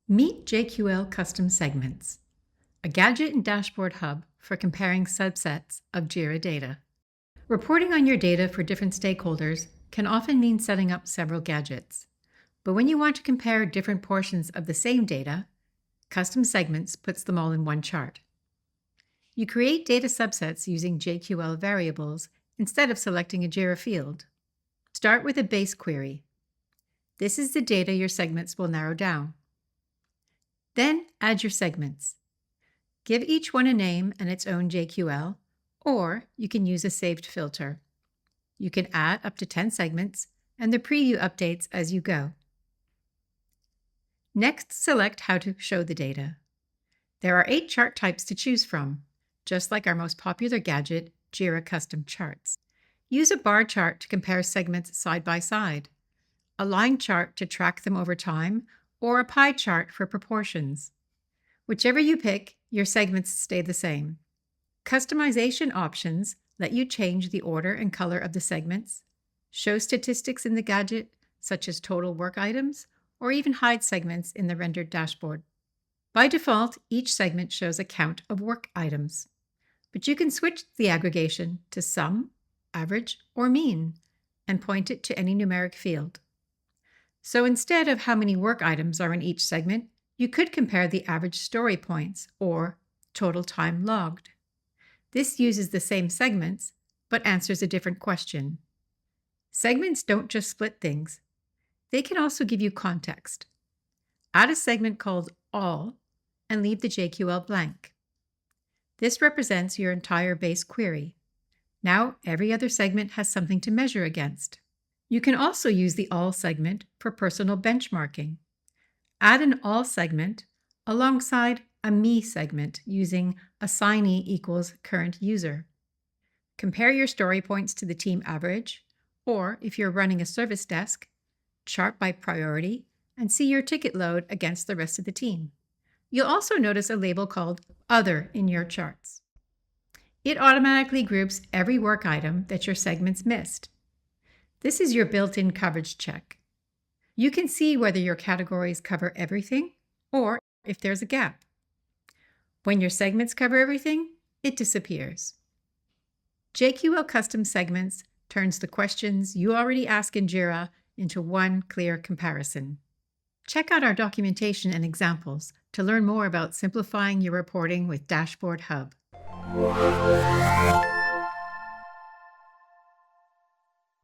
Meet JQL Custom Segments, a gadget and dashboard hub for comparing subsets of Jira data. Reporting on your data for different stakeholders can often mean setting up several gadgets. But when you want to compare different portions of the same data, Custom Segments puts them all in one chart. You create data subsets using JQL variables instead of selecting a Jira field. Start with a base query. This is the data your segments will narrow down. Then add your segments. Give each one a name and its own JQL, or you can use a saved filter. You can add up to 10 segments, and the preview updates as you go. Next, select how to show the data. There are 8 chart types to choose from, just like our most popular gadget, Jira Custom Charts. Use a bar chart to compare segments side by side, a line chart to track them over time, or a pie chart for proportions. Whichever you pick, your segments stay the same. Customization options let you change the order and color of the segments, show statistics in the gadget, such as total work items, or even hide segments in the rendered dashboard. By default, each segment shows a count of work items, but you can switch the aggregation to sum, average, or mean, and point it to any numeric field. So instead of how many work items are in each segment, you could compare the average story points or total time logged. This uses the same segments, but answers a different question. Segments don't just split things. They can also give you context. Add a segment called All and leave the JQL blank. This represents your entire base query. Now every other segment has something to measure against. You can also use the All segment for personal benchmarking. Add an All segment alongside a Me segment using assignee equals current user. Compare your story points to the team average, or if you're running a service desk, chart by priority and see your ticket load against the rest of the team. You'll also notice a label called Other in your charts. It automatically groups every work item that your segments missed. This is your built-in coverage check. You can see whether your categories cover everything or if there's a gap. When your segments cover everything, it disappears. JQL Custom Segments turns the questions you already ask in Jira into one clear comparison. Check out our documentation and examples to learn more about simplifying your reporting with Dashboard Hub.